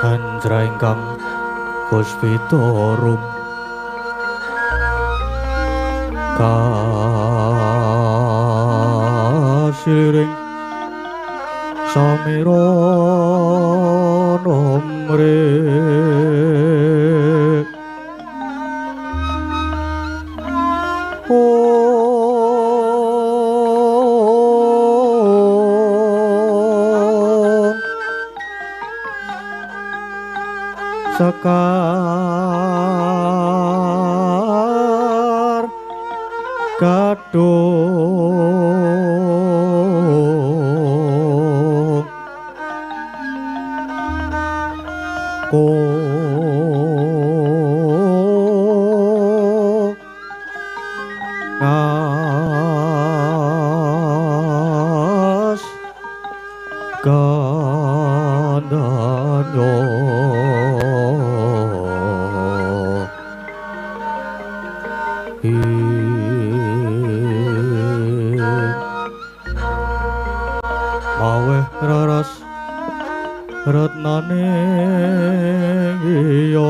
Handra ingkang Puspitorum kasiring samira nomre Sekar kadung ko ngas kandanyo maweh raras retnane iya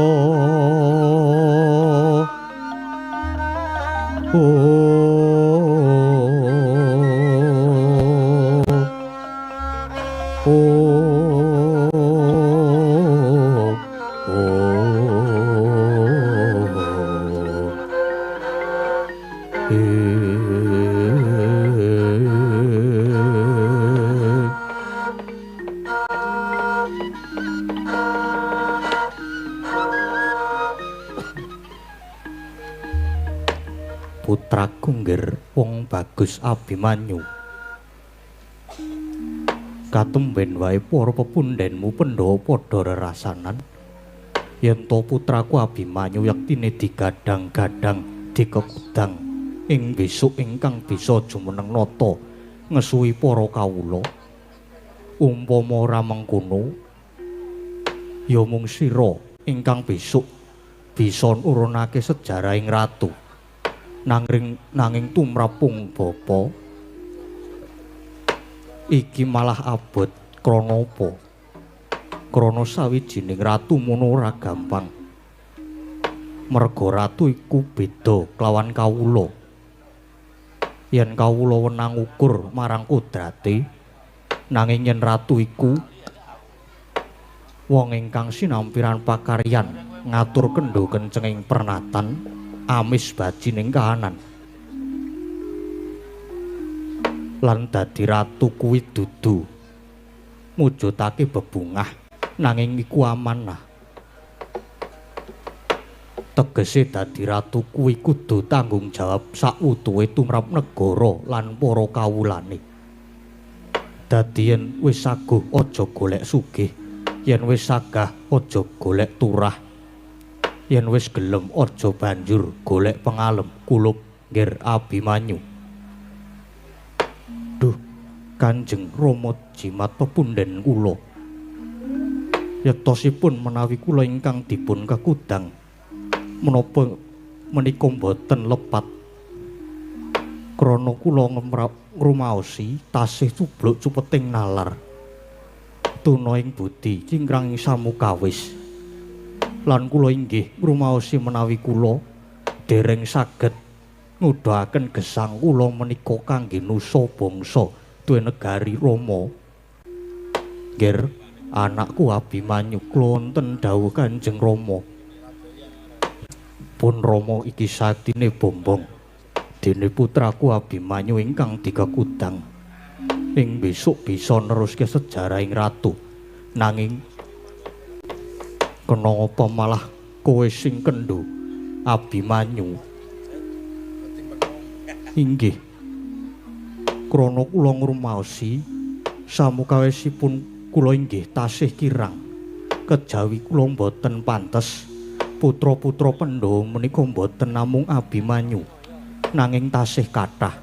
putraku ngger wong bagus Abimanyu katumben wae para pepundhenmu Pandhawa padha rerasanan yen to putraku Abimanyu yektine digadang-gadang dikekudang ing besuk ingkang bisa jumeneng nata ngesuwi para kawula umpama ora mengkono ya mung sira ingkang besuk bisa nurunake sejarahing ratu nanging tumrapung bapa iki malah abot krana apa krana sawijining ratu mono ora gampang merga ratu iku beda kelawan kawula yen kawula wenang ukur marang kodrate nanging yen ratu iku wong ingkang sinampiran pakaryan ngatur kendho kencenging pernatan amis bajining kahanan lan dadi ratu kuwi dudu mujudake bebungah nanging iku amanah tegese dadi ratu kuwi kudu tanggung jawab sakutuhe tumrap negara lan para kawulane dadi yen wis saguh aja golek sugih yen wis sagah aja golek turah yen wis gelem aja banjur golek pengalem kulup ngger Abimanyu. Duh Kanjeng Rama jimat pepundhen kula Yetosipun menawi kula ingkang dipun kekudang menapa menika boten lepat krana kula ngrumaosi tasih cubluk cupeting nalar tuna ing budi cingkrang ing samukawis lan kula inggih ngrumaosi menawi kula dereng saged ngudhaken gesang kula menika kangge nusa bangsa duwe negari Rama. Nggih, anakku Abimanyu kula wonten dawuh Kanjeng Rama. Pun Rama iki saktine bombong. Dene putraku Abimanyu ingkang dikekudang. Ing besok bisa neruske sejarahing ratu. Nanging kena apa malah kowe sing kendho Abimanyu? Inggih. Krana kula ngrumaosi samukawesipun kula inggih tasih kirang kejawi kula boten pantes putra-putra Pandhawa menika boten namung Abimanyu nanging tasih kathah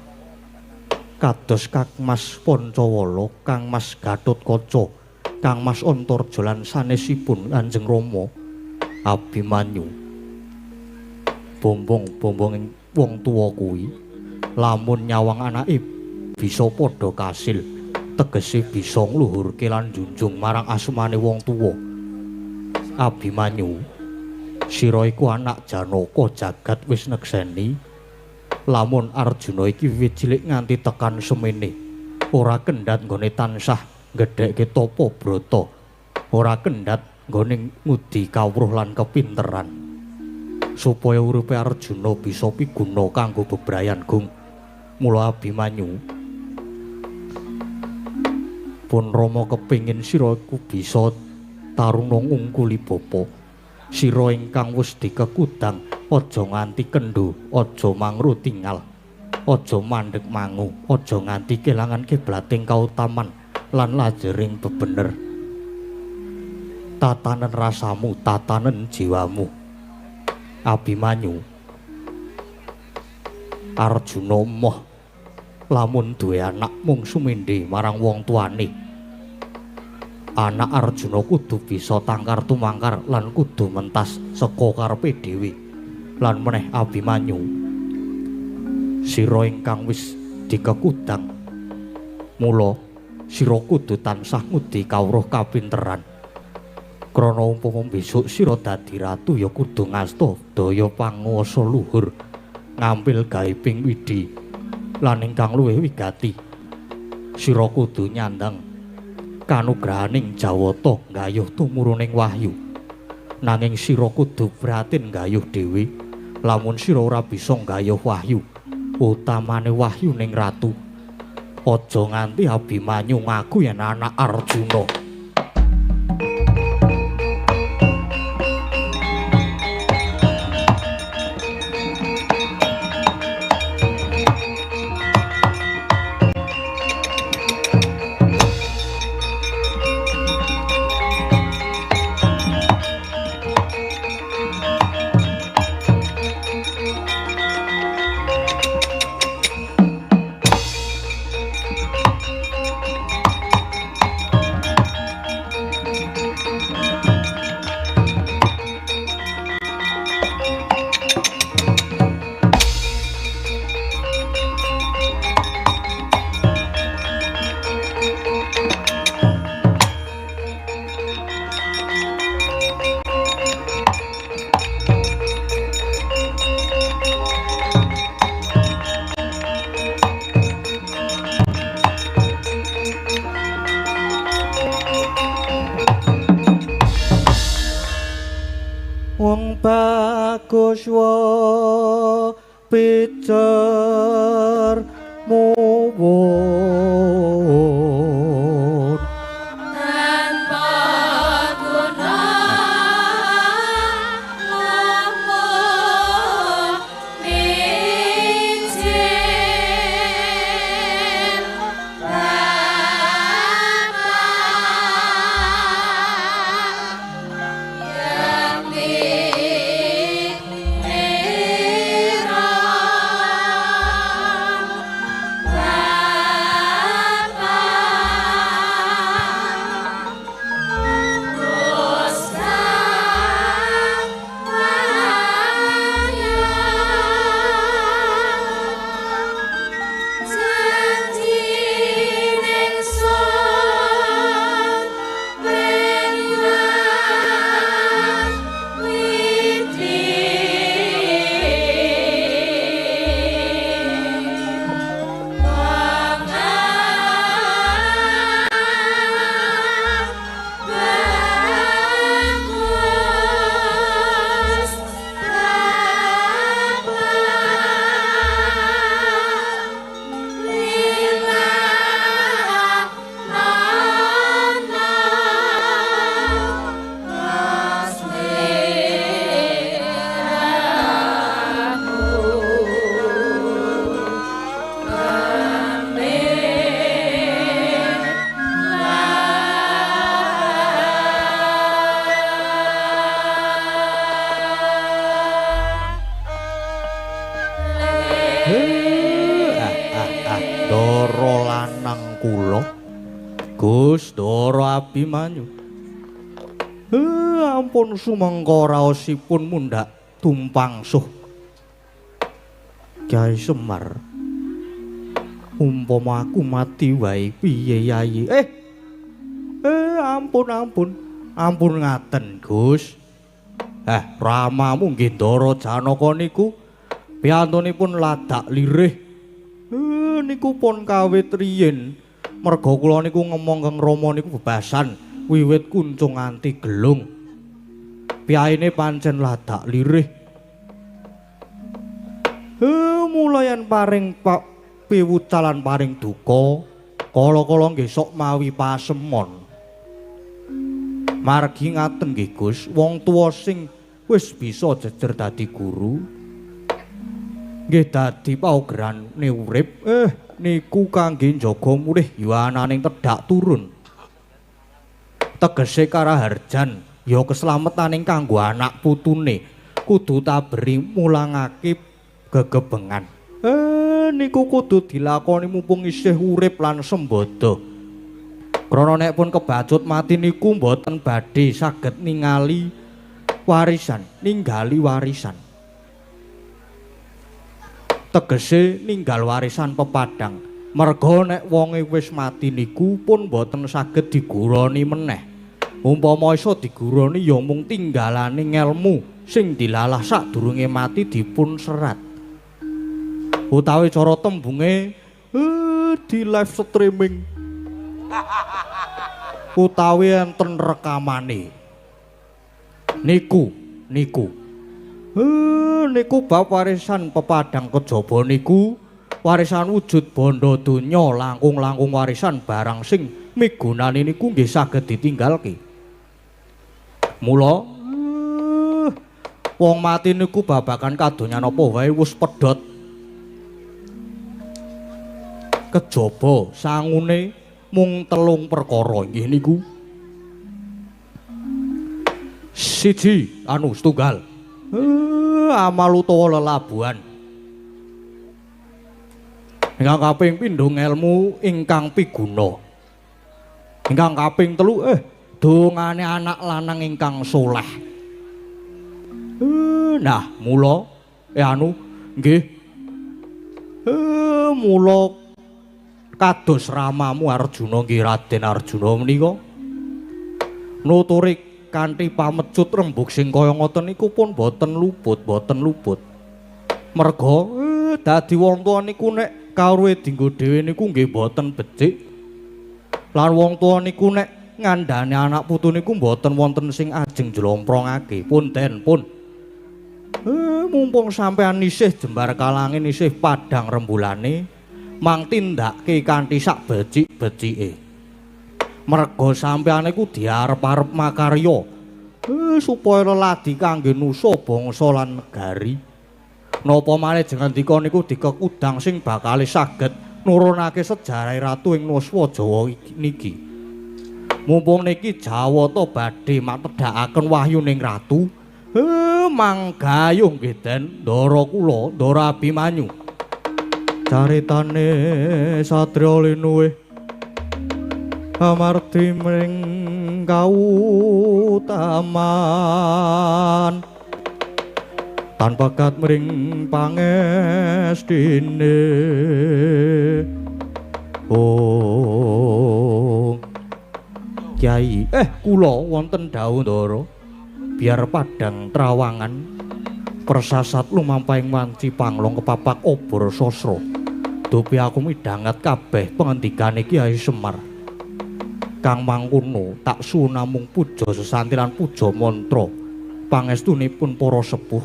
kados Kangmas Pancawala, Kangmas Gatotkaca, Kangmas Antarja lan sanesipun Kanjeng Rama. Abimanyu bombong-bombong ing wong tuwa kuwi lamun nyawang anake bisa padha kasil tegese bisa ngluhurke lan njunjung marang asmane wong tuwa. Abimanyu, sira iku anak Janaka jagat wis nekseni. Lamun Arjuna iki wiwit cilik nganti tekan semene ora kendhat nggone tansah gedhekke tapa brata, ora kendhat nggone ngudi kawruh lan kepinteran supaya uripe Arjuna bisa piguna kanggo bebrayan gung. Mula Abimanyu pun Rama kepingin sira iku bisa taruna ngungkuli bapa. Sira ingkang wis dikekudang aja nganti kendho, aja mangru tingal, aja mandheg mangu, aja nganti kelangan kiblating kautaman lan lajering bebener. Tatanen rasamu, tatanen jiwamu. Abimanyu, Arjuna moh lamun duwe anak mung sumindhe marang wong tuane. Anak Arjuna kudu bisa tangkar tumangkar lan kudu mentas saka karepe dhewe. Lan meneh Abimanyu, sira ingkang wis dikekudang, mula sira kudu tansah ngudi kawruh kapinteran. Krana umpama besok sira dadi ratu ya kudu ngasta daya panguwasa luhur, ngampil gaiping widi lan ingkang luwih wigati. Sira kudu nyandang kanugrahaning Jawata nggayuh tumuruning wahyu. Nanging sira kudu prihatin nggayuh dhewe lamun sira ora bisa nggayuh wahyu, utamane wahyu ning ratu. Aja nganti Abimanyu ngaku yen anak Arjuna. Wong bagus wa picer muwun tanpa guna lamun micin bapak yang Ndara lanang kula. Gus Ndara Abimanyu. Ampun sumangka raosipun mundhak tumpangsuh. Kyai Semar. Umpama aku mati wae piye Yayi? Ampun ngaten, Gus. Ramamu nggih Ndara Janaka niku piyantunipun ladak lirih. Niku pun kawit riyin. Merga kula niku ngomong keng Rama niku bebasan wiwit kuncung nganti gelung. Piyaine pancen ladak lirih. Mulayan paring piwucalan paring duka, kala-kala nggih sok mawi pasemon. Margi ngaten nggih Gus, wong tuwa sing wis bisa jejer dadi guru nggih dadi paugerane urip, niku kangge njaga mulih yuwananing tedhak turun. Tegese karaharjan ya keslametaning kanggo anak putune kudu taberi mulangake gegebengan. Niku kudu dilakoni mumpung isih urip lan sembada. Krana nek pun kebacut mati niku mboten badhe saged ningali warisan. Tegese ninggal warisan pepadang. Merga nek wonge wis mati niku pun mboten saged diguroni meneh. Umpama isa diguroni ya mung tinggalane ngelmu sing dilalah sadurunge mati dipun serat. Utawi cara tembunge di live streaming. Utawi enten rekamane. Niku bab warisan pepadang kejaba niku warisan wujud bondo donya langkung-langkung warisan barang sing migunani niku nggih saged ditinggalke. Mula wong mati niku babagan kadonyan apa wae wis pedhot. Kejaba sangune mung 3 perkara nggih niku. Siji setunggal amal utawa lelabuhan. Ingkang kaping pindho ilmu ingkang piguna. Ingkang kaping 3 dongane anak lanang ingkang saleh. Nah mula nggih mula kados ramamu Arjuna nggih Raden Arjuna menika nuturi kanthi pamecut rembug sing kaya ngoten niku pun boten luput. Merga dadi wong tuwa niku nek kawruhe dienggo dhewe niku nggih boten becik. Lan wong tuwa niku nek ngandhani anak putu niku boten wonten sing ajeng jlomprongake. Punten. Mumpung sampean isih jembar kalangin isih padhang rembulane mang tindakke kanthi sak becik-becike. Merga sampeyan iku diarep-arep makarya supaya leladi kangge nusa bangsa lan negari. Napa malih jengandika niku dikekudang sing bakal saged nurunake sejarah ratu ing Nuswa Jawa niki. Mumpung niki Jawata badhe matedhakaken wahyuning ratu, manggayuh nggih Den Ndara kula, Ndara Abimanyu. Caritane satriya linuwih amarti mring kautaman tanpa kat mring pangestine. Kyai kula wonten dawuh Ndara biar padang trawangan persasat lumampahing wanci panglong kepapak obor sasra. Dupi aku midhanget kabeh pengendikane Kyai Semar. Kang mangkono tak suwun namung puja sesantilan puja mantra pangestunipun para sepuh.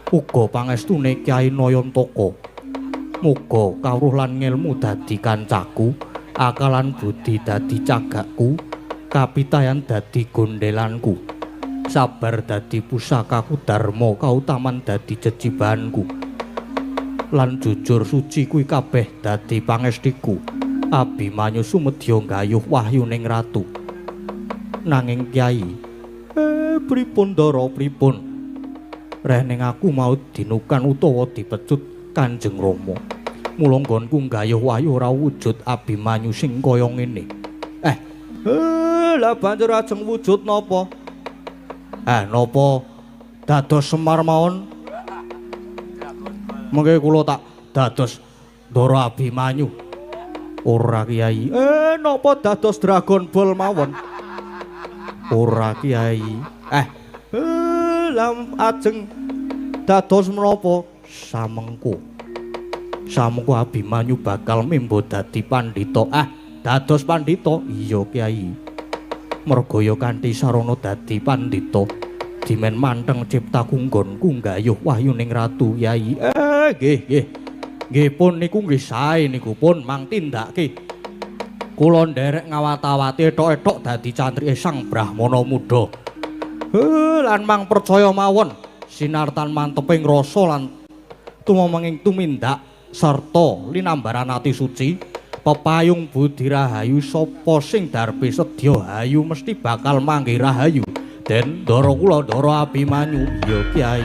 Uga pangestune Kyai Nayantaka. Muga kawruh lan ngilmu dadi kancaku, akalan budi dadi cagakku, kapitayan dadi gondelanku. Sabar dadi pusakaku, dharma kautaman dadi jejibanku. Lan jujur suci kuwi kabeh dadi pangestiku. Abimanyu sumedya gayuh wahyuning ratu. Nanging Kyai, pripun Ndara pripun? Reh ning aku mau dinukan utawa dipecut Kanjeng Rama. Mula nggonku nggayuh wayu ora wujud Abimanyu sing kaya ngene. Lah banjur ajeng wujud napa? Napa dados Semar mawon? Mengke kula tak dados Ndara Abimanyu. Ora Kiai. Napa dados Dragon Ball mawon? Ora Kiai. Lah ajeng dados menapa? Samengko Abimanyu bakal mimba dadi pandhita. Dados pandhita? Iya Kiai. Merga ya kanthi sarana dadi pandhita dimen manteng cipta kunggonku nggayuh wahyuning ratu Kyai. Nggih pun niku nggih sae niku pun mang tindake. Kula nderek ngawat-awati etok-etok dadi cantrike Sang Brahmana Muda. Lan mang percaya mawon sinartan manteping rasa lan tumamenging tumindak sarta linambaran ati suci pepayung budi rahayu sapa sing darpe sedya hayu mesti bakal manggih rahayu. Den Ndara kula Ndara Abimanyu. Ya Kyai.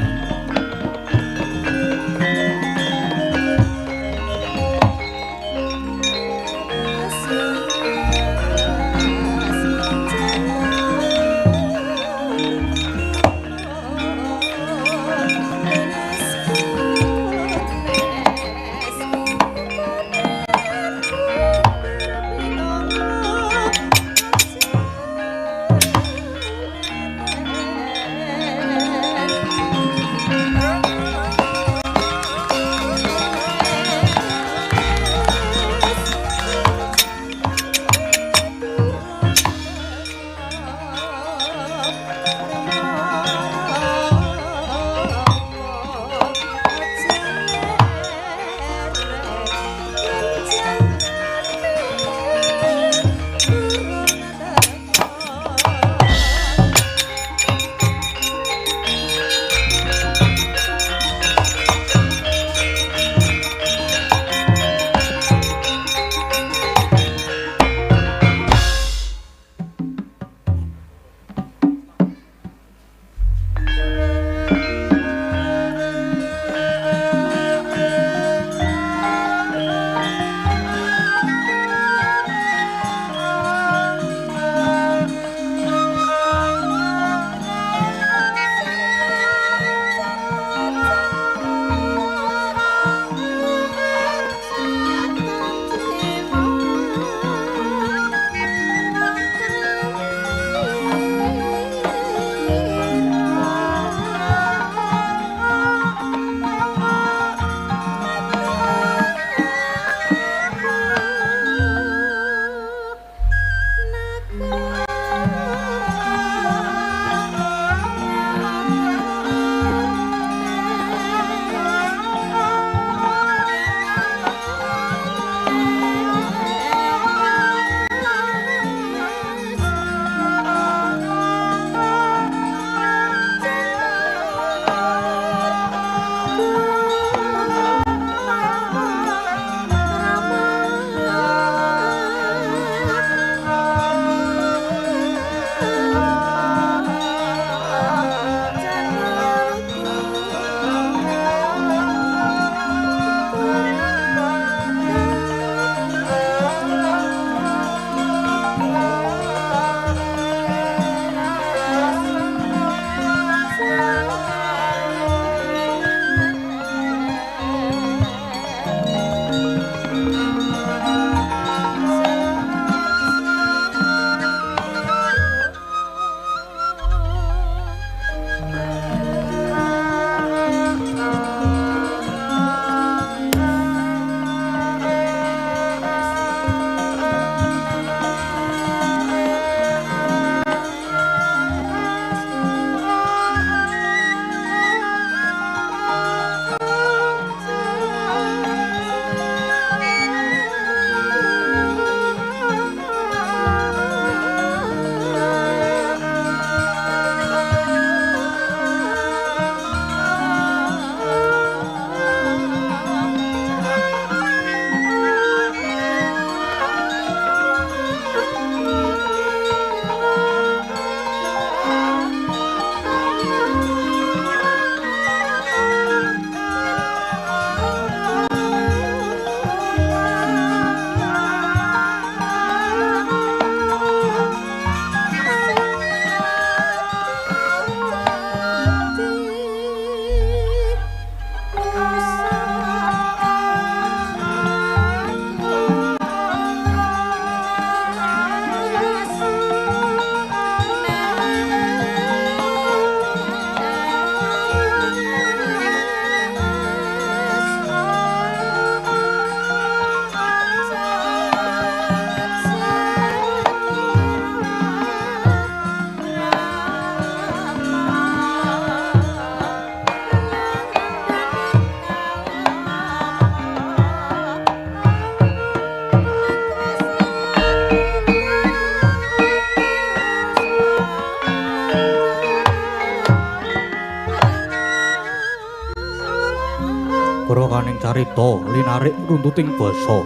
Gorokaning carita linarik runtuting basa.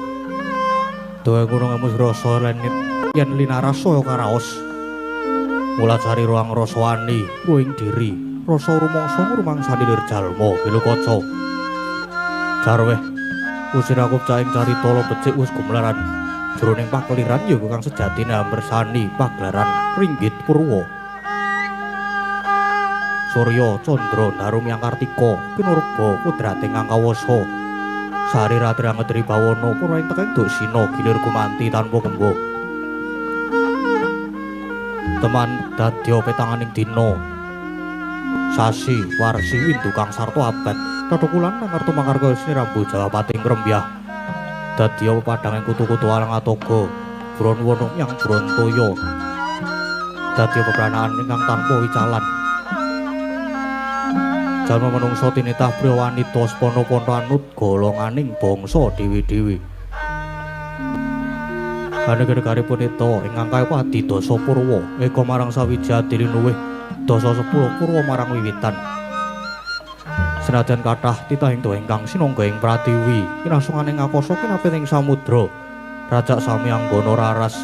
Dawa gunung emus rasa lenit yen linaras saya karaos. Mula cari ruang rasa wani ruing diri, rasa rumangsa ngrumangsani jalma Bilukaca. Jarweh usir aku caing carita lo becik wis gumelaran. Jroning pakeliran ya kang sejatine ambersani pagelaran Ringgit Purwa. Surya Candra Darumyang Kartika pinurba kudrating angkawasa. Sari ratri angetri bawana pura ing teking doksina gilir gumanti tanpa kembo. Teman dadya petanganing dina. Sasi warsi windu kang sarta abad. Tatukulan nangartu mangarga sinirambu Jawa pating ngrembyah. Dadya pepadhang ing kutu-kutu alang atoga. Buron wono yang buron toya. Dadya pepranaan ingkang tanpa wicalan. Jalma manungsa tinitah priya wanita spana-pana anut golonganing bangsa dewi-dewi. Negari-negaripun eta ingkang kayapati Dasa Purwa eka marang sawiji adili nuwih Dasa 10 Purwa marang wiwitan. Senajan kathah titahing dawa ingkang sinangga ing Pratiwi kinasonganing akasa kinapiting samudra Rajak sami anggana raras.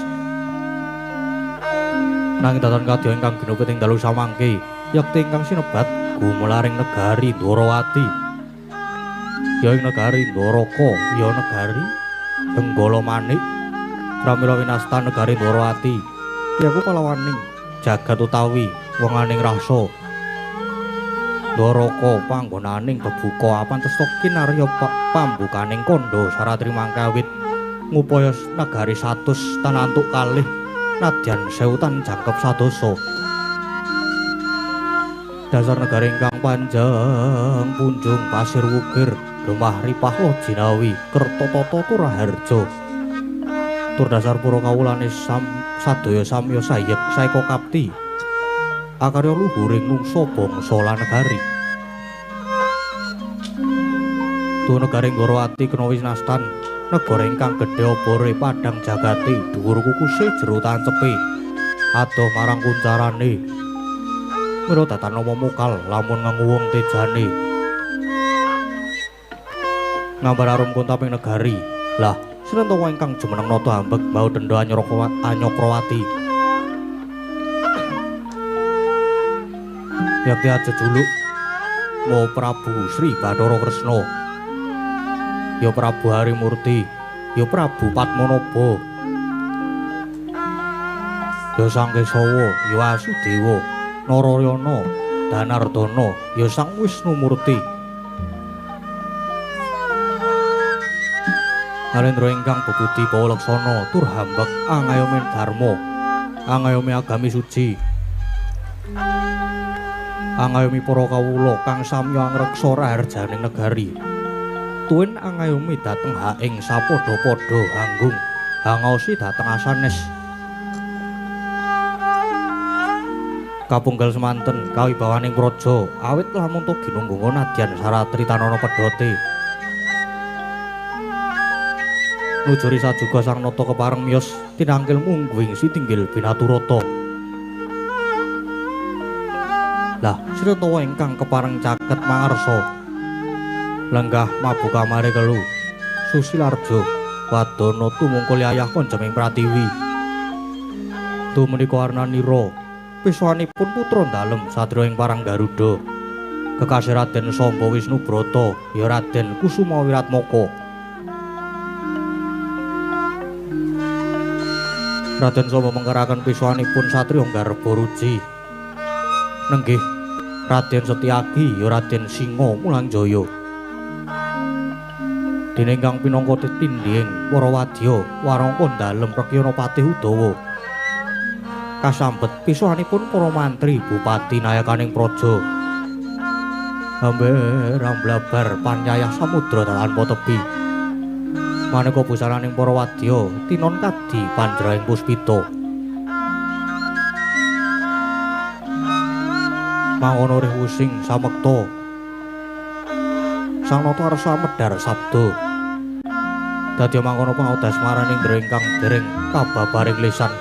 Nanging datan kadya ingkang ginupit ing dalu samangke yakti ingkang sinebat gumelaring negari Ndwarawati. Ya ing negari Ndwaraka, ya negari Benggala Manik, pramila winastan negari Ndwarawati yaku kalawaning jagat utawi wenganing rasa. Ndwaraka panggonaning bebuka apantes kinarya pambukaning kandha saratri mangkawit ngupaya negari 100 tanantuk kalih nadyan 1000 tan jangkep sadasa. Dasar negari ingkang panjang punjung pasir wukir lemah ripah lojinawi kertotata turaharja. Tur dasar pura kawulane sadaya samya sayek saeka kapti akarya luhuring nungsa bangsa lan negari. Tu negari Ndwarawati kena winastan negara ingkang gedhe obore padhang jagate dhuwur kukuse jero tancepe adoh marang kuncarane. Mira datan nama mukal lamun ngenguwung tejane. Ngambar arum kuntaping negari. Lah, sinten to ingkang jumeneng nata ambek bau denda Anyokrawati. Yakti aja juluk Mo Prabu Sri Bathara Kresna, ya Prabu Harimurti, ya Prabu Padmanaba, ya Sang Kesawa, ya Asudewa, Narayana, Danardana, ya Sang Wisnumurti. Narendra ingkang bebudi pawalaksana tur hambek angayomi dharma, angayomi agami suci, angayomi para kawula kang samya ngreksa raharjaning negari. Tuwin angayomi dhateng haing sapadha-padha hanggung hangaosi dhateng asanes. Kapunggal semanten kawibawaning praja awit lamun to ginunggunga nadyan saratri tanana pedhote. Nujuri sajuga sang nata kepareng miyos tinangkil mungguing sitinggil binaturata. Lah siratawa ingkang kepareng caket mangarsa lenggah mabuka mare kelu Susilarja wadana tumungkul yayah konjeming Pratiwi. Tu menika Arnanira piswanipun putra dalem sadra ing Parang Garuda kekasih Raden Samba Wisnubrata ya Raden Kusuma Wiratmaka. Raden Samba mengkaraken piswanipun satriya Garba Ruci nenggih Raden Setyaki ya Raden Singa Mulangjaya. Dene ingkang pinangka tindhing para wadya warangka dalem Rekyana Patih Udawa kasambet piswanipun para mantri bupati nayakaning praja amberang blabar panyayah samudra tanpa tepi. Maneka busananing para wadya tinon kadi panjraing puspita. Mangono rih wusing samekta sang nata arsa medhar sabda. Dadya mangkono pangodas marani Indra ingkang dereng kababaring lisan.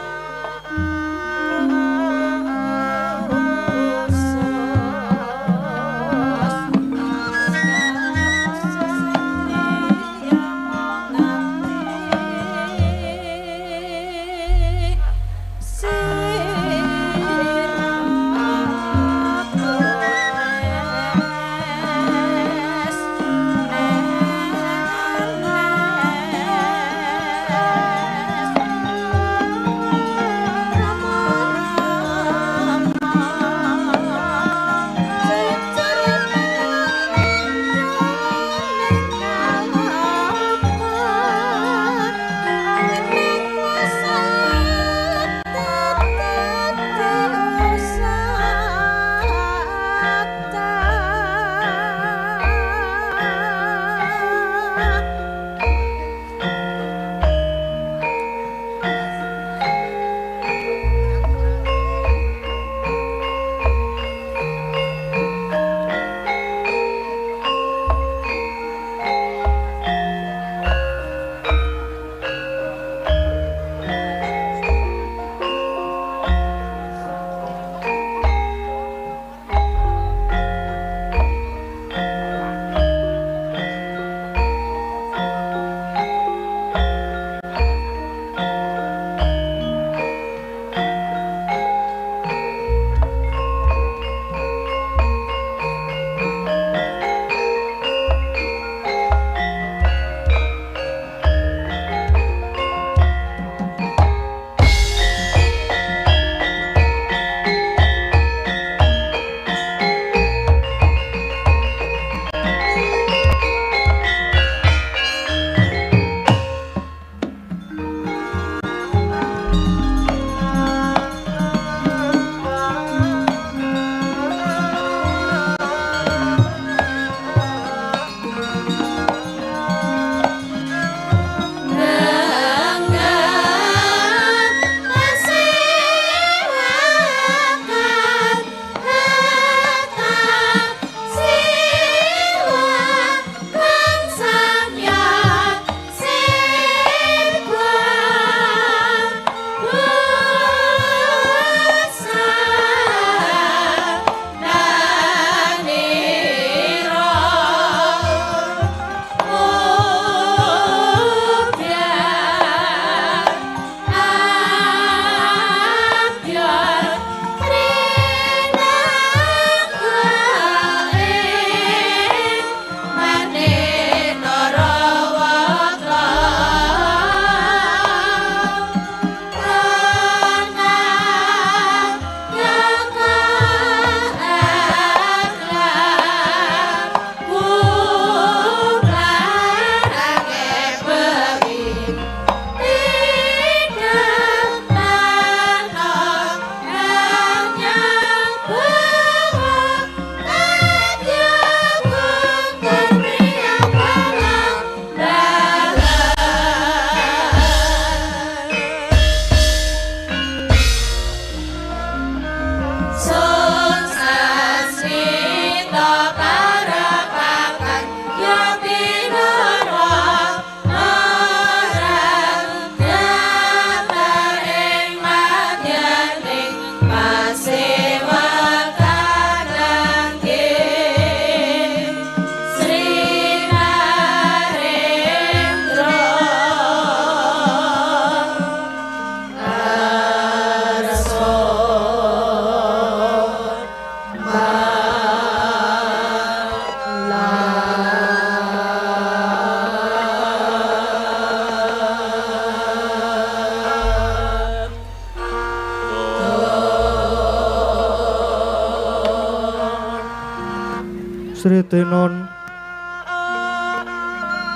Sri Tinon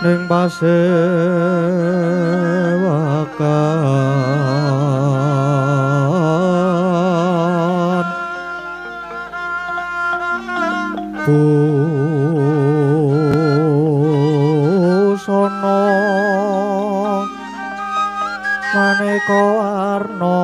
ning pasewakan busana maneka warna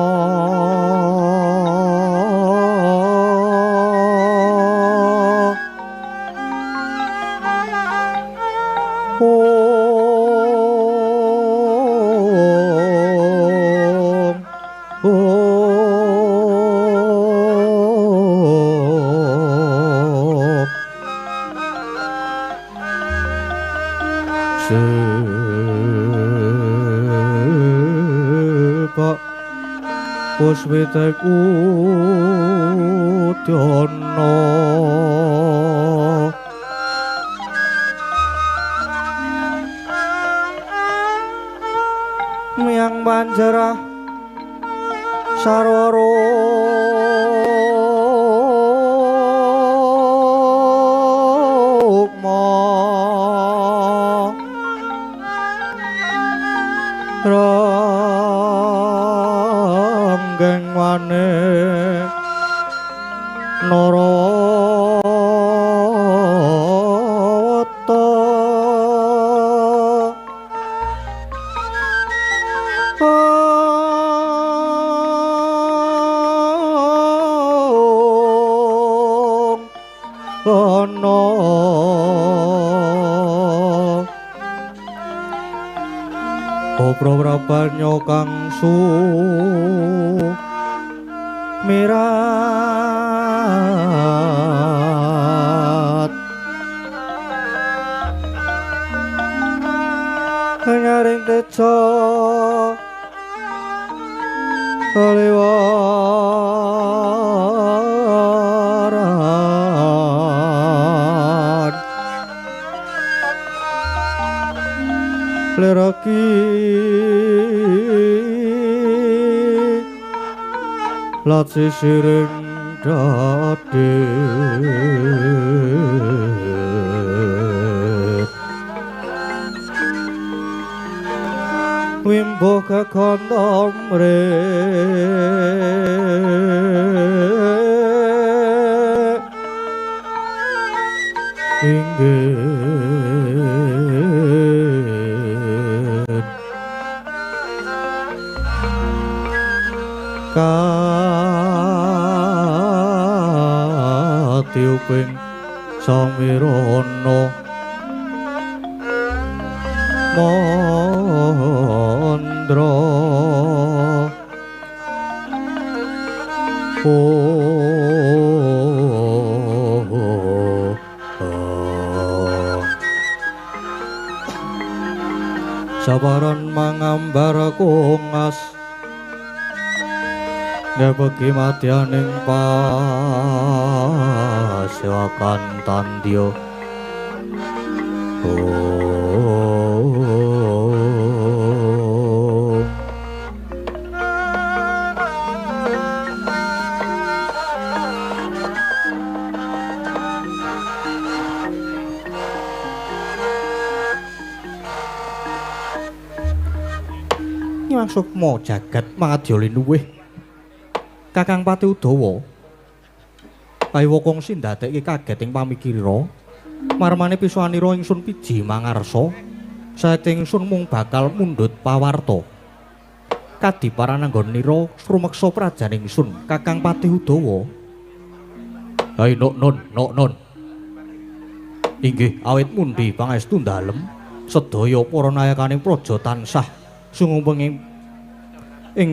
Puswitek udyana miyang banjarah sarwara ranggeng wane narawata ana Prabanyo kang sumirat nyaring teca kaliwaran leraki lat sisiring dadet wimbo kekontom re inggih tiuping samirana mandra sabaran mangambar kongas ngepeki madyaning pasewakan tandya Nyuwang sukma jagat mangadya linuwih Kakang Pati Udawa Bayi wokong sindadekke kaget ing pamikira marmane pisuwanira ingsun piji mangarsa saking ingsun mung bakal mundhut pawarta kadiparan anggonira srumeksa prajan ingsun Kakang Pati Udawa Hai non inggih awit mundi pangestu dalem sedaya para nayakaning praja tansah sumumpeng ing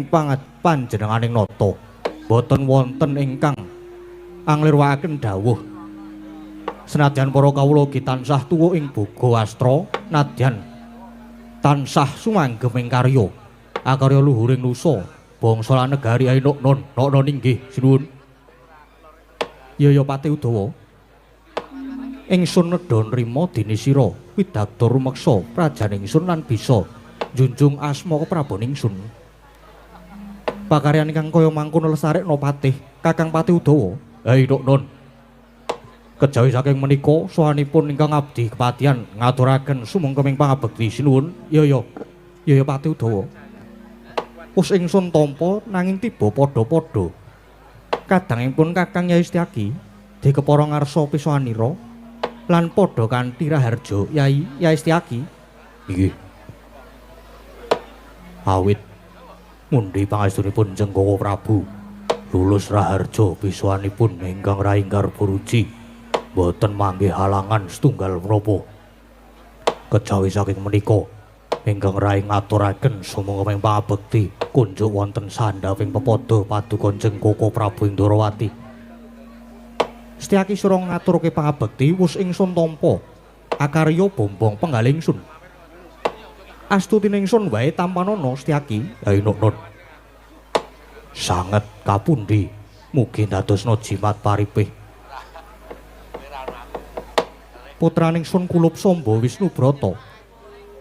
panjenenganing nata boten wonten ingkang anglirwakaken dawuh senadyan para kawula ugi tansah tuwuh ing boga astra nadyan tansah sumanggem ing karya akarya luhuring nusa bangsa lan negari ayo non inggih sinuwun ya Pati Udawa ingsun nedha nrima dene sira widagta rumeksa prajan ingsun lan bisa njunjung asma keprabon ingsun pakaryan ingkang kaya mangkono lesarekna patih Kakang Pati Udawa. Hai non Kejawi saking menika sawanipun ingkang abdi kepatihan ngaturaken sumengkeming pangabekti sinuwun. Ya Pati Udawa. Wus ingsun tampa nanging tiba padha-padha. Kadangipun Kakang Yai Setyaki dikepara ngarsa pisanira lan padha kanthi raharja Yai Setyaki. Nggih. Awit mundi pangestunipun Jenggowo Prabu lulus raharja pisanipun ingkang raingkar puruji boten manggih halangan setunggal menapa. Kejawi saking menika ingkang raing ngaturaken sumengkeming pangabekti kunjuk wonten sandhawing pepada paduka Jengkoko Prabu Indrawati. Setyaki sira ngaturke pangabekti wus ingsun tampa akarya bombong penggalih ingsun. Astutine ingsun wae tampanana Setyaki. Hai Nun. Sanget kapundi mugi dadosna jimat paripih. Putraning Sun Kulup Samba Wisnu Brata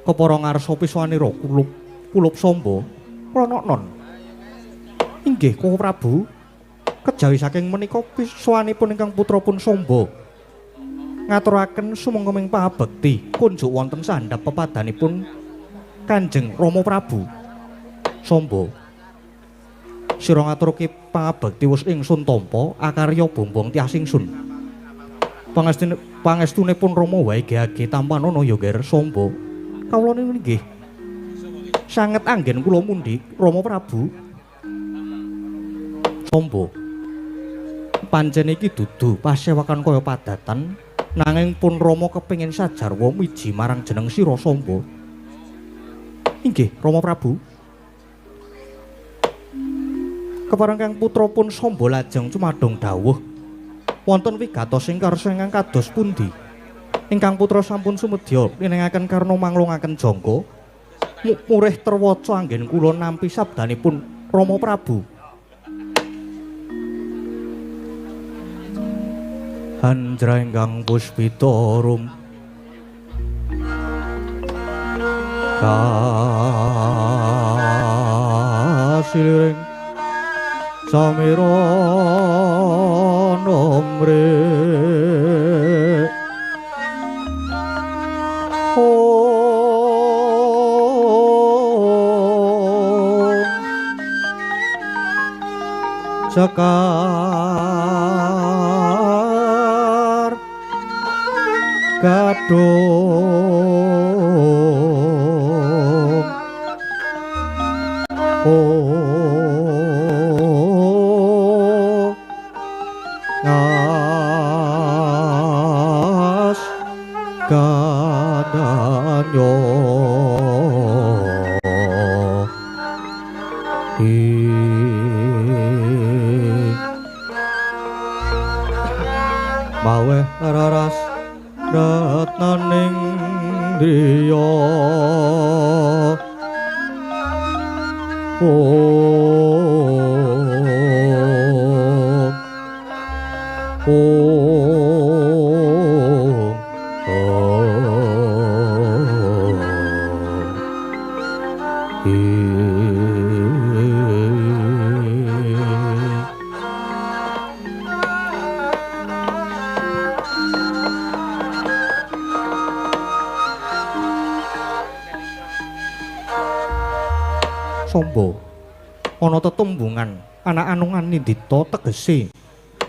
kepara ngarsa pisanira Kulup Samba Pranaknon. Inggih Koko Prabu, kejawi saking menika pisanipun ingkang putrapun Samba ngaturaken sumengkeming pangabekti kunjuk wonten sandhap pepadanipun Kanjeng Rama Prabu. Samba sira ngaturke pangabekti wus ingsun tampa akarya bombong tias ingsun. Pangestunipun Rama wae gage tampanana ya Ger Samba. Kawula nggih sanget anggen kula mundi Rama Prabu. Samba pancen iki dudu pasewakan kaya padatan nanging pun Rama kepengin sajarwa miji marang jeneng sira Samba. Inggih Rama Prabu. Kepareng kang putrapun Samba lajeng cumadong dawuh wonten wigatos ing karsa ingkang kados pundi ingkang putra sampun sumedya ninengaken karna manglungaken jangka murih terwaca anggen kula nampi sabdanipun Rama Prabu. Hanjra ingkang puspita rum kasiliring samira nomre Sekar Gadung Ngas Kadanyo Maweh raras ratnaning driya Samba ana tetumbungan anak anungan nindita tegese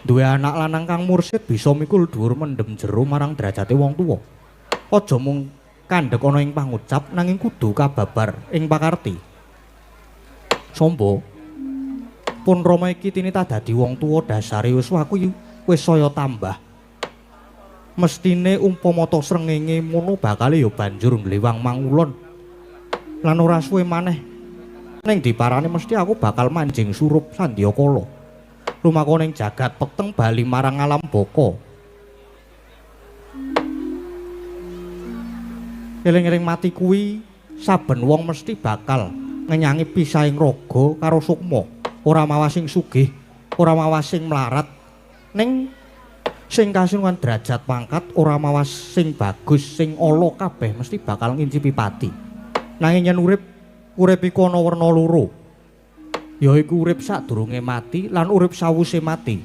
duwe anak lanang kang mursid bisa mikul dhuwur mendem jero marang derajate wong tuwa. Aja mung kandhek ana ing pangucap nanging kudu kababar ing pakarti. Samba pun Rama iki tinita dadi wong tuwa dasare yuswaku wis saya tambah. Mestine umpama ta srengenge mono bakale ya banjur ngliwang mangulon. Lan ora suwe maneh ning diparani mesti aku bakal manjing surup Sandyakala. Lumaku ning jagat peteng bali marang alam baka. Eling-eling mati kuwi saben wong mesti bakal ngenyangi pisahing raga karo sukma. Ora mawas sing sugih, ora mawas sing mlarat. Ning sing kasungan derajat pangkat ora mawas sing bagus, sing ala kabeh mesti bakal ngincipi pati. Nanging yen urip iku ana werna loro. Yaiku urip sadurunge mati lan urip sawuse mati.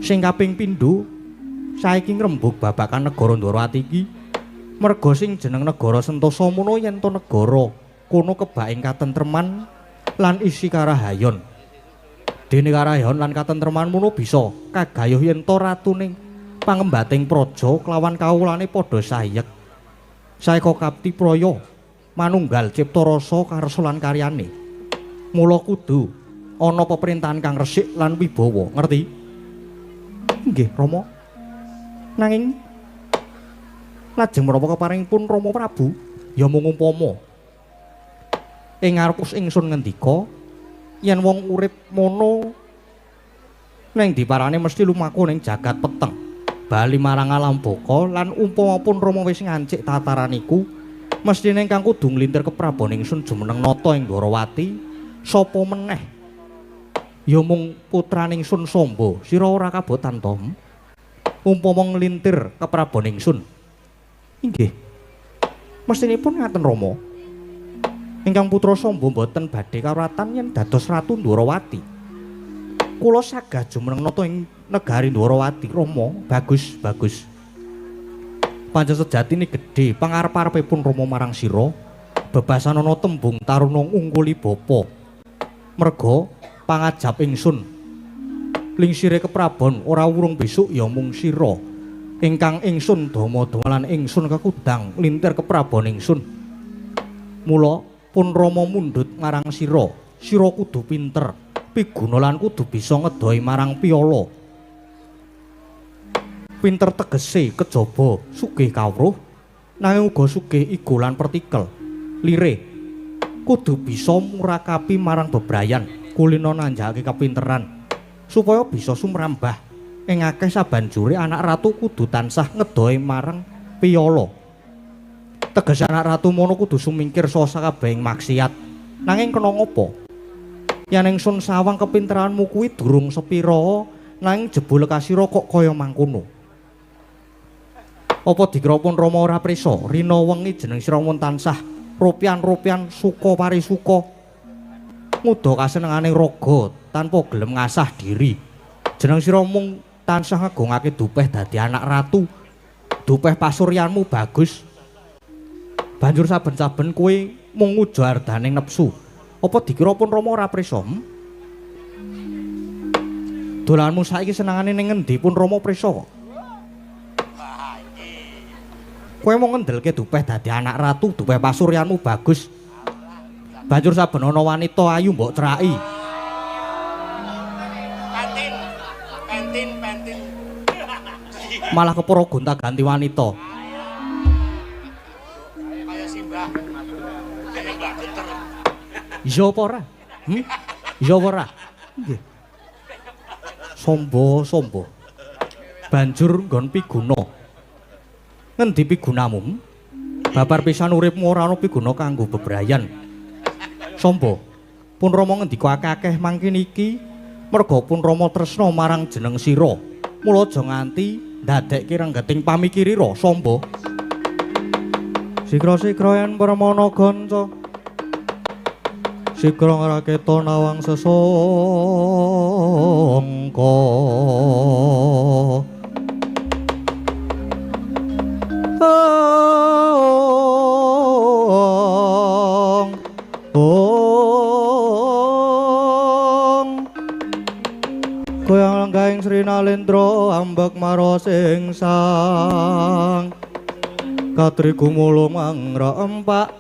Sing kaping pindho saiki ngrembug babakan negara Ndwarawati iki merga sing jeneng negara Sentosa mono yen to negara kono kebaing katentreman lan isi karahayon. Dene karahayon lan katentreman mono bisa kagayuh yen to ratuning pangembating praja kelawan kawulane padha sayek. Saeka kapti praya manunggal cipta rasa karsa lan karyane. Mula kudu ana peperintahan kang resik lan wibawa, ngerti? Nggih, Rama. Nanging lajeng menapa keparingipun Rama Prabu? Ya mung umpama. Ing ngarepus ingsun ngendika yen wong urip mono ning diparani mesti lumaku ning jagat peteng. Bali marang alam baka lan umpamapun Rama wis ngancik tataran iku mestine ingkang kudu nglintir keprabon ingsun jumeneng nata ing Ndwarawati sapa meneh ya mung putraning Sun Samba. Sira ora kabotan to umpama nglintir keprabon ingsun. Inggih mestinipun ngaten Rama. Ingkang putra Samba boten badhe karatan yen dados ratu Ndwarawati. Kula sagah jumeneng nata ing negari Ndwarawati. Rama, bagus, bagus. Pancen sejatine gedhe pangarep-arepipun Rama marang sira. Bebasan ana tembung taruna ngungkuli bapa. Merga pangajab ingsun lingsire keprabon ora wurung besuk ya mung sira ingkang ingsun dama-dama lan ingsun kekudang lintir keprabon ingsun. Mula pun Rama mundhut marang sira. Sira kudu pinter, piguna lan kudu bisa ngedohi marang piyala. Pinter tegese kejaba sugih kawruh nanging uga sugih igo lan partikel. Lire kudu bisa murakapi marang bebrayan, kulina nanjakake kapinteran supaya bisa sumrambah ing akeh sabanjure anak ratu kudu tansah ngedohi marang piyala. Tegese anak ratu mono kudu sumingkir saka sakabehing maksiat. Nanging kena ngopo? Yen ingsun sawang kepinteranmu kuwi durung sepira, nanging jebul kasira kok kaya mangkono. Apa dikira pun Rama ora prisa, rina wengi jeneng sira mun tansah ropian-ropian suka parisuka. Nguda kasenengane raga tanpa gelem ngasah diri. Jeneng sira mung tansah ngagungake dupeh dadi anak ratu. Dupeh pasuryanmu bagus. Banjur saben-saben kowe mung nguja ardaning nepsu. Apa dikira pun Rama ora prisa? Dolanmu saiki senengane ning ngendi pun Rama prisa kok? Kowe mau ngendelke dupeh dadi anak ratu, dupeh pasuryanmu bagus. Banjur saben ana wanita ayu mbok ceraki. Pentin. Malah kepara gonta-ganti wanita. Kaya simbah. Iya apa ora? Iya apa ora? Nggih. Sombo. Banjur nggon piguna. Ngendi pigunamu? Babar pisan uripmu ora ana piguna kanggo bebrayan. Samba, pun Rama ngendika akeh mangkin iki merga pun Rama tresna marang jeneng sira. Mula aja nganti ndadekke renggeting pamikirira, Samba. Sikra-sikra yen permana ganca. Sikra ngraketa nawang sesangka. Goyang langgaing Sri Nalendra ambek marosing sang Katri gumulung mangra empak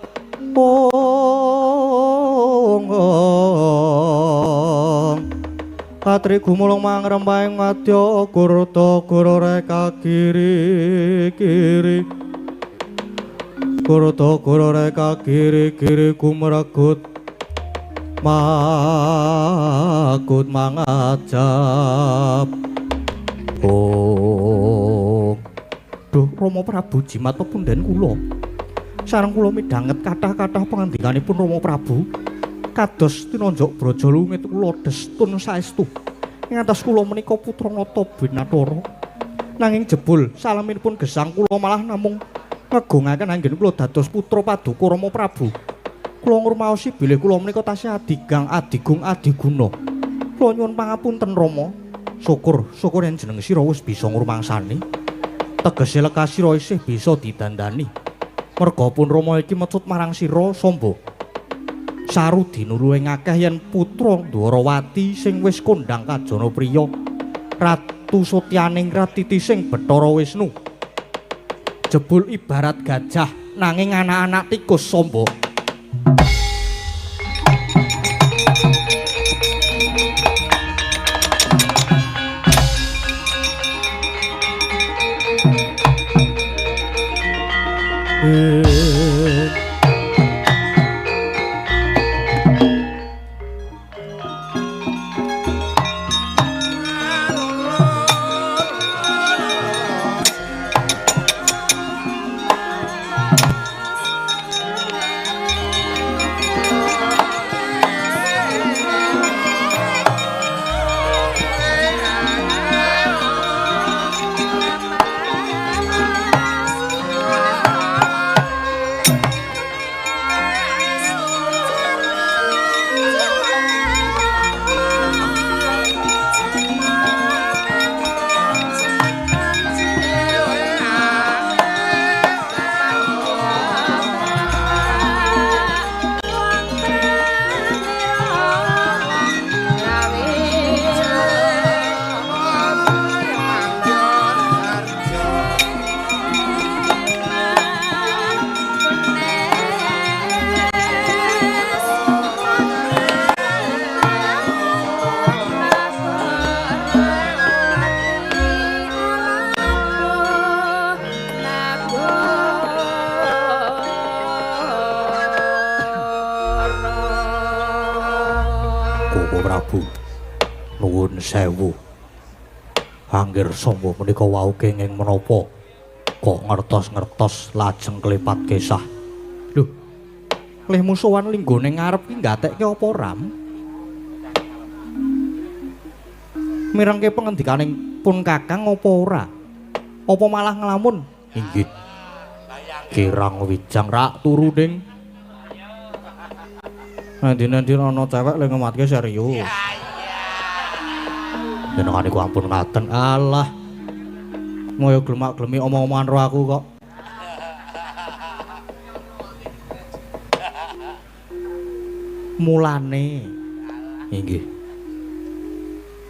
Katri gumulung mangrempahing madya kurta reka kiri kurta reka kiri kumregut makut mangajab. Duh Rama Prabu jimat pepunden kula. Sareng kula midhanget kathah-kathah pangandikanipun Rama Prabu. Kados tinonjok braja lumit kula destun saestu. Ing atas kula menika putra nata Binathara. Nanging jebul salaminipun gesang kula malah namung ngegungaken anggen kula dados putra paduka Rama Prabu. Kula ngrumaosi bilih kula menika tasih adigang adigung adiguna. Kula nyuwun pangapunten Rama. Syukur yen jeneng sira wis bisa ngrumangsani. Tegese lekas sira isih bisa didandani. Merga pun Rama iki mecut marang sira Samba. Saru dinuruing akeh yen putra Dwarawati sing wis kondhang kajana priya. Ratu Sotyaning Ratiti sing Bathara Wisnu. Jebul ibarat gajah nanging anak-anak tikus Samba. Sewu Anggir Samba menika wau kenging menapa kok ngertos-ngertos lajeng klepat kesah. Lho, leh musuhan linggone ngarep ki gatekke apa ram? Mirengke pengendikaning pun Kakang apa ora? Apa malah nglamun? Inggih. Kirang wijang rak turu ning. Nanti ana cewek lek ngematke serius. Jenengane ku ampun ngaten. Alah. Moyo glemak-glemi omong-omongan ro aku kok. Mulane. Inggih.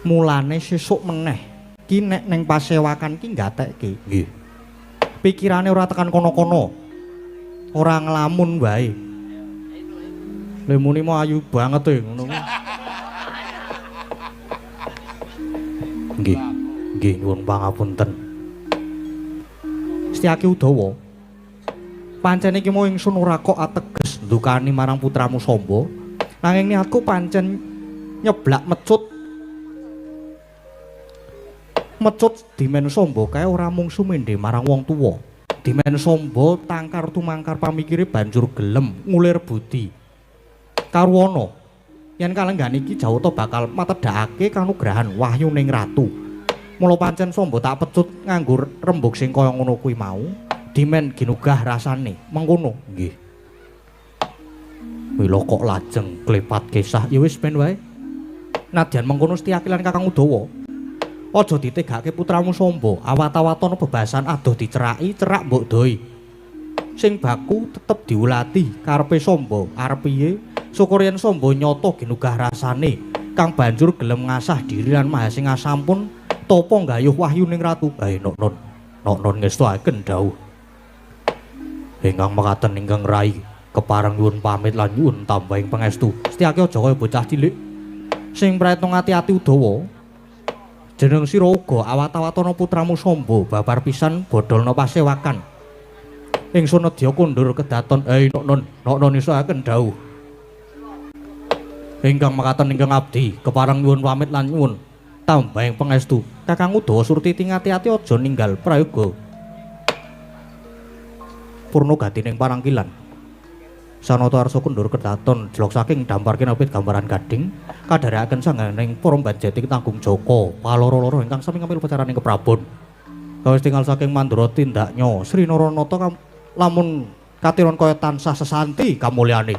Mulane sesuk meneh ki nek ning pasewakan ki gatekke. Nggih. Pikirane ora tekan kono-kono. Ora nglamun wae. Lha muni mau ayu banget e ngono. Nggih nyuwun pangapunten. Setyaki Udawa. Pancen iki mau ingsun ora kok ateges ndukani marang putramu Samba. Nanging niatku pancen nyeblak mecut dimen Samba kae ora mung sumendhe marang wong tuwa. Dimen Samba tangkar tumangkar pamikire banjur gelem ngulir budi. Karwana yen kalenggan iki Jawata bakal matedhakake kanugrahan wahyuning ratu. Mula pancen Samba tak pecut nganggo rembug sing kaya ngono kuwi mau, dimen ginugah rasane. Mengkono. Nggih. Mila kok lajeng klepat kesah ya wis ben wae. Nadyan mengkono Setyaki lan Kakang Udawa. Aja ditegake putramu Samba, awat-awatono bebasan adoh diceraki, cerak mbok doi. Sing baku tetep diulati karepe Samba, arep piye? Syukur yen Samba nyata ginugah rasane kang banjur gelem ngasah diri lan mahasing asampun topo nggayuh wahyuning ratu. Nok-non ngestuaken dawuh. Ingkang mekaten ingkang rai kepareng nyuwun pamit lan nyuwun tambahing pangestu. Setyaki aja kaya bocah cilik sing praetna ngati-ati Udawa. Jeneng sira uga awat-awatono putramu Samba babar pisan bodholna pasewakan. Ingsun nedya kondur kedaton. Nok-non ngestuaken dawuh. Ingkang mekaten ingkang abdi kepareng nyuwun pamit lan nyuwun tambahing pangestu. Kakang Udawa Surtiti ngati-ati aja ninggal prayoga. Purna gatining parangkilan. Sanata arsa kundur kedaton jelok saking dampar kinapit gambaran gading kadharekaken sangganing para banjeti tanggung Jaka paloro-loro ingkang sami ngambil pacaraning keprabon. Kawis tinggal saking mandura tindaknya Sri Naranata lamun katiron kaya tansah sesanti kamulyane.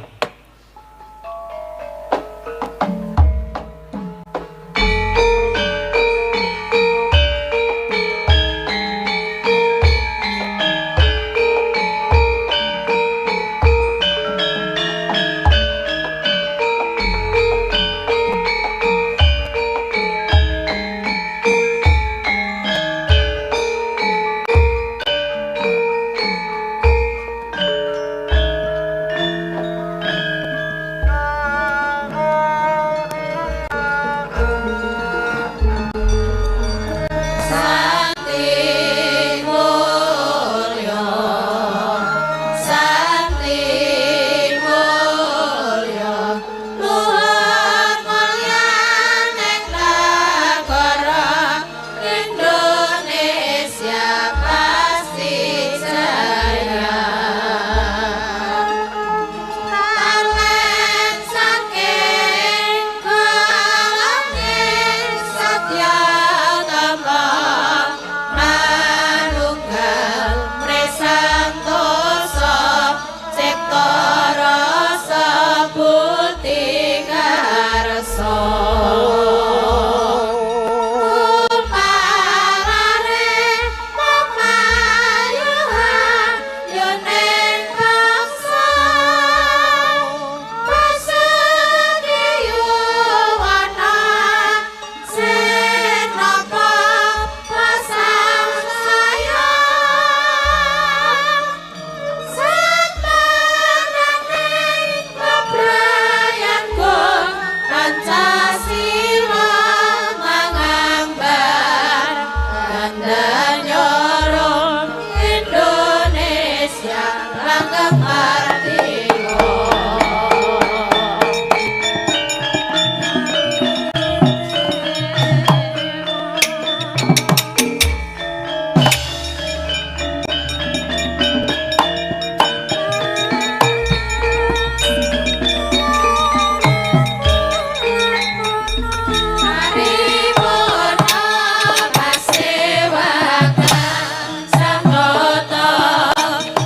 Sang Rata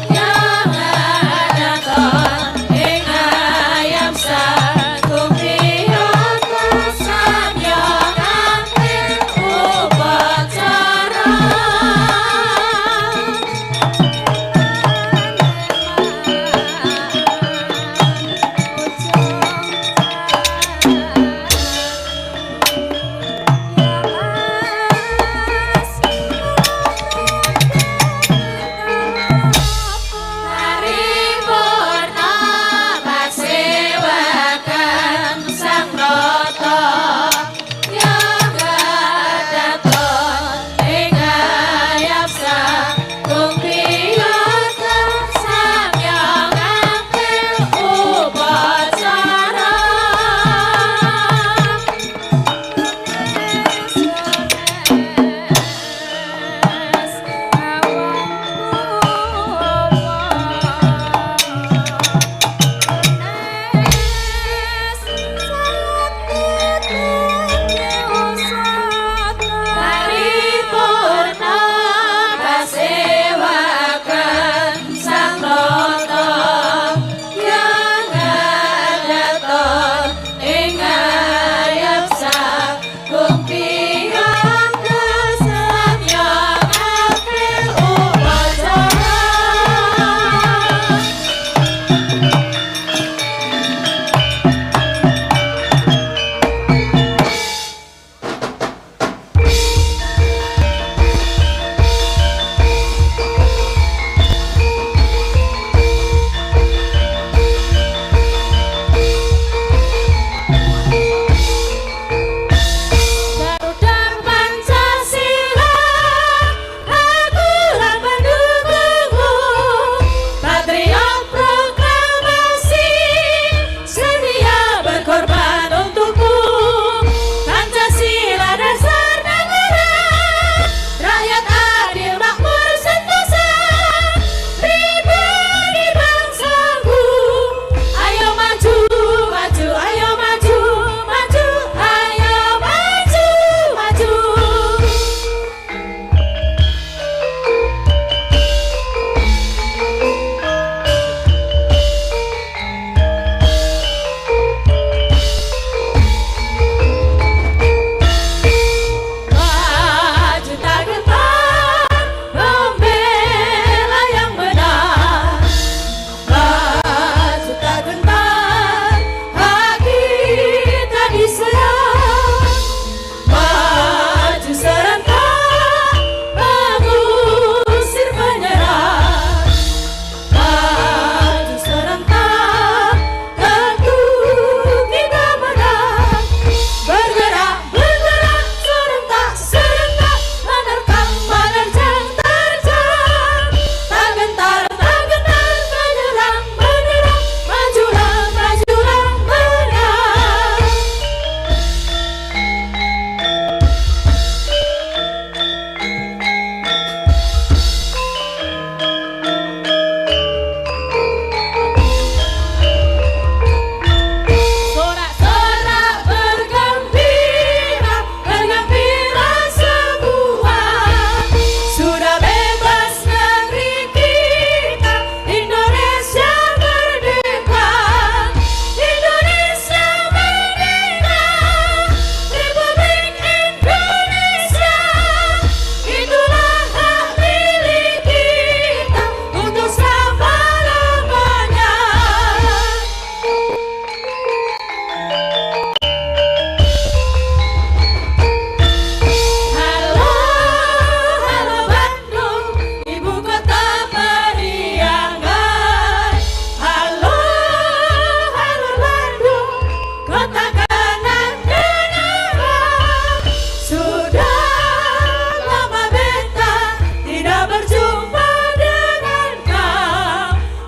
yang ada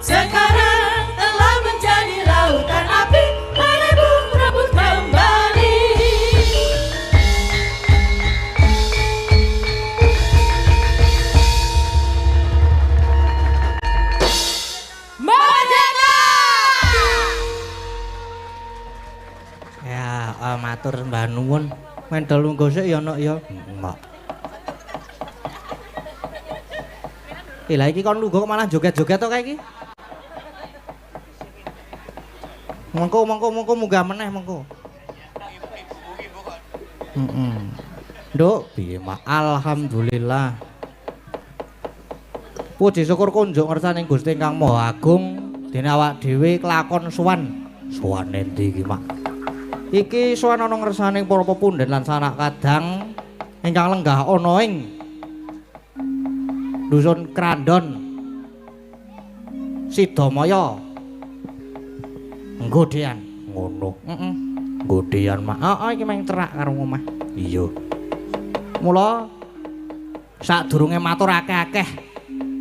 sekarang telah menjadi lautan api, merebut kembali. Merdeka! Ya, matur Mbah nuwun. Mendel lungguh sik ya nok ya. Mak. Lah iki kon lungguh malah joget-joget to kae iki. Mengko munggah meneh mengko. Nduk, piye Mak? Alhamdulillah. Puji syukur kunjuk ngersaning Gusti Ingkang Maha Agung, dene awak dhewe kelakon sowan. Sowan endi iki, Mak? Iki sowan ana ngersaning para pepundhen lan sanak kadang ingkang lenggah ana ing Dusun Krandon Sidamaya. Nggodhean ngono. Nggodhean Mak. Heeh iki meng cerak karo omah. Iya. Mula sadurunge matur akeh-akeh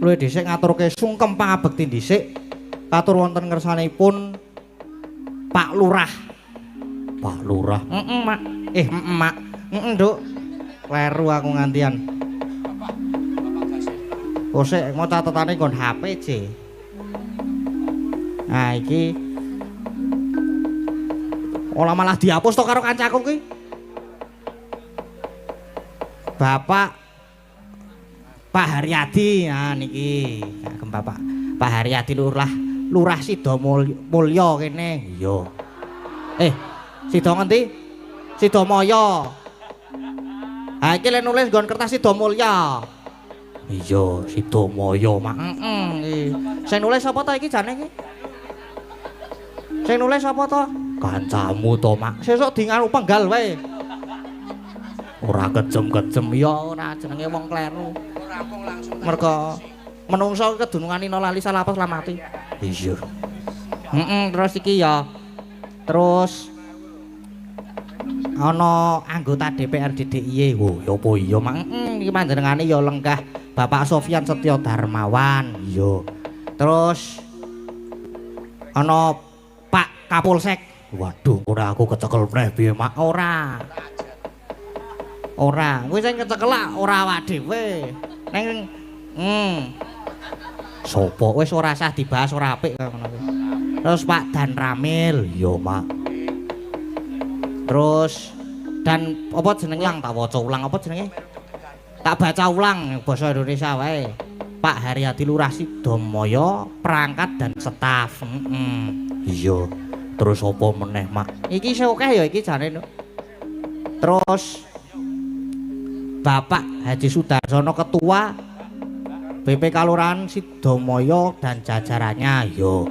luwih dhisik ngaturke sungkem pangabekti dhisik katur wonten ngersanipun Pak Lurah. Pak Lurah. Mak. Mak. Nduk. Kleru aku ngantian. Oh sik mau catetane nggon HP C. Nah iki ora malah dihapus to karo kancaku ki. Bapak Pak Haryadi, nah niki kagem Bapak Haryadi Lurah Sidamulya kene. Iya. Sida ngendi? Sidamaya. Ha iki le nulis nggon kertas Sidamulya. Iya, Sidamaya, Mak. Sing nulis sapa to iki jane iki? Sing nulis sapa to? Kancamu to, Mak. Sesuk dingaru penggal wae. Ora kejem-kejem ya ora jenenge wong kleru. Rampung langsung. Mergo menungso kedunungane lali salapas lamati. Iya. Terus iki ya. Terus ana anggota DPRD DIY. Oh, ya apa iya, Mak? Iki panjenengane ya lenggah Bapak Sofyan Setyo Darmawan. Iya. Terus ana Pak Kapolsek. Waduh, ora aku kecekel meneh piye, Mak? Ora, kowe sing kecekel ora awak dhewe. Ning sapa wis ora usah dibahas ora apik ngono kuwi. Terus Pak Dan Ramil, ya Mak. Terus dan apa jenenge lang tak waca ulang apa jenenge? Tak baca ulang basa Indonesia wae. Pak Haryadi Lurah Sidamaya, perangkat dan staf. Iya. Terus apa meneh, Mak? Iki sing akeh ya iki jane. Terus Bapak Haji Sudarsono Ketua BP Kalurahan Sidamaya dan jajarannya. Yo.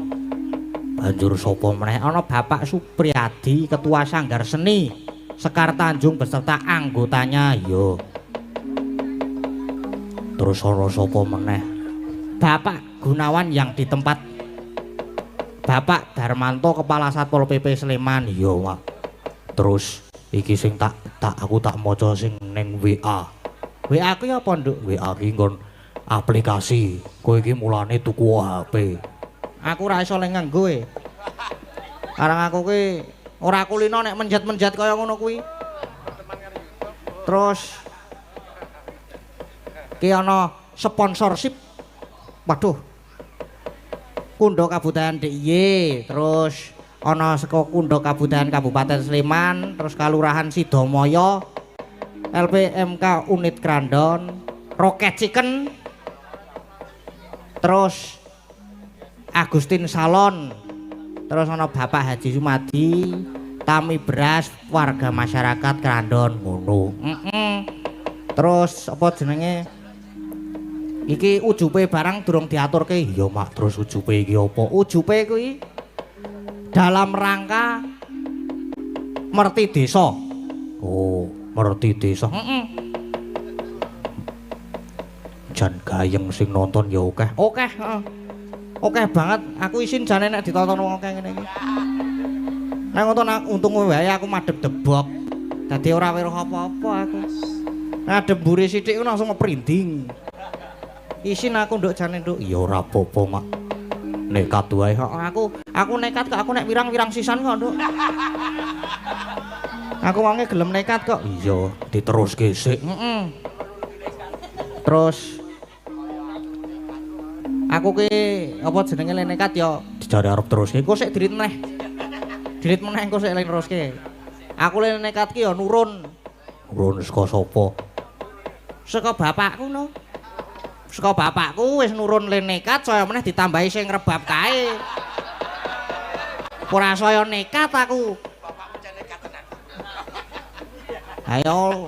Banjur sapa meneh ana Bapak Supriyadi Ketua Sanggar Seni Sekar Tanjung beserta anggotanya. Yo. Terus ana sapa meneh? Bapak Gunawan yang di tempat Bapak Darmanto Kepala Satpol PP Sleman. Yo, Mak. Terus iki sing aku tak maca sing ning WA. WA ku apa, Nduk? WA ki nggon aplikasi. Kowe iki mulane tuku HP. Aku ora iso leng nganggo e. Karang aku ki ora kulino nek menjat-menjat kaya ngono kuwi. Terus ki ana sponsorship. Waduh. Kundo Kabudayan DIY, terus ana saka Kundo Kabudayan Kabupaten Sleman, terus Kalurahan Sidamaya, LPMK Unit Krandon, Rocket Chicken, terus Agustin Salon, terus ana Bapak Haji Sumadi, Tami Beras, warga masyarakat Krandon ngono. Terus apa jenenge? Iki ujupe barang durung diaturke. Ya Mak, terus ujupe iki apa? Ujupe kuwi dalam rangka merti desa. Oh, merti desa. Jan gayeng sing nonton ya akeh. Akeh, heeh. Akeh banget. Aku isin jane nek ditonton wong akeh ngene iki. Nek nonton untung wae aku madhep debok. Dadi ora weruh apa-apa aku. Ngadep mburi sithik ku langsung ngeprinding. Isin aku nduk jane nduk. Ya ora apa-apa, Mak. Nekat wae. Aku nekat kok, aku nek wirang-wirang sisan kok, Nduk. Aku wonge gelem nekat kok. Iya, diteruske sik. Terus aku ki apa jenenge le nekat ya Dijare arep teruske. engko sik dirit meneh. Dirit meneh engko sik le neruske. Aku le nekat ki ya nurun. Urun saka sapa? Saka bapakku no. Saka bapakku wis nurun le nekat saya meneh ditambahi sing rebab kae. Ora saya nekat aku. Ayo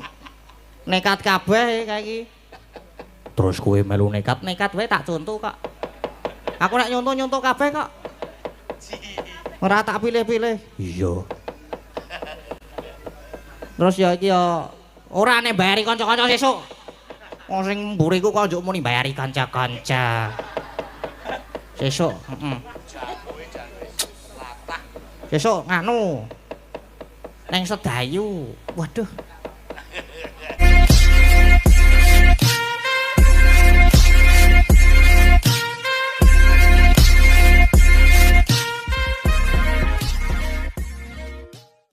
nekat kabeh kae iki. Terus kowe melu nekat. Nekat wae tak contoh kok. Aku nek nyontoh kabeh kok. Ora tak pilih-pilih. Iya. Terus ya iki ya ora nek bayari kanca-kanca sesuk. Wong sing mburiku kok njuk muni bayari kanca-kanca. Sesuk, Sesuk nganu. Neng Sedayu. Waduh.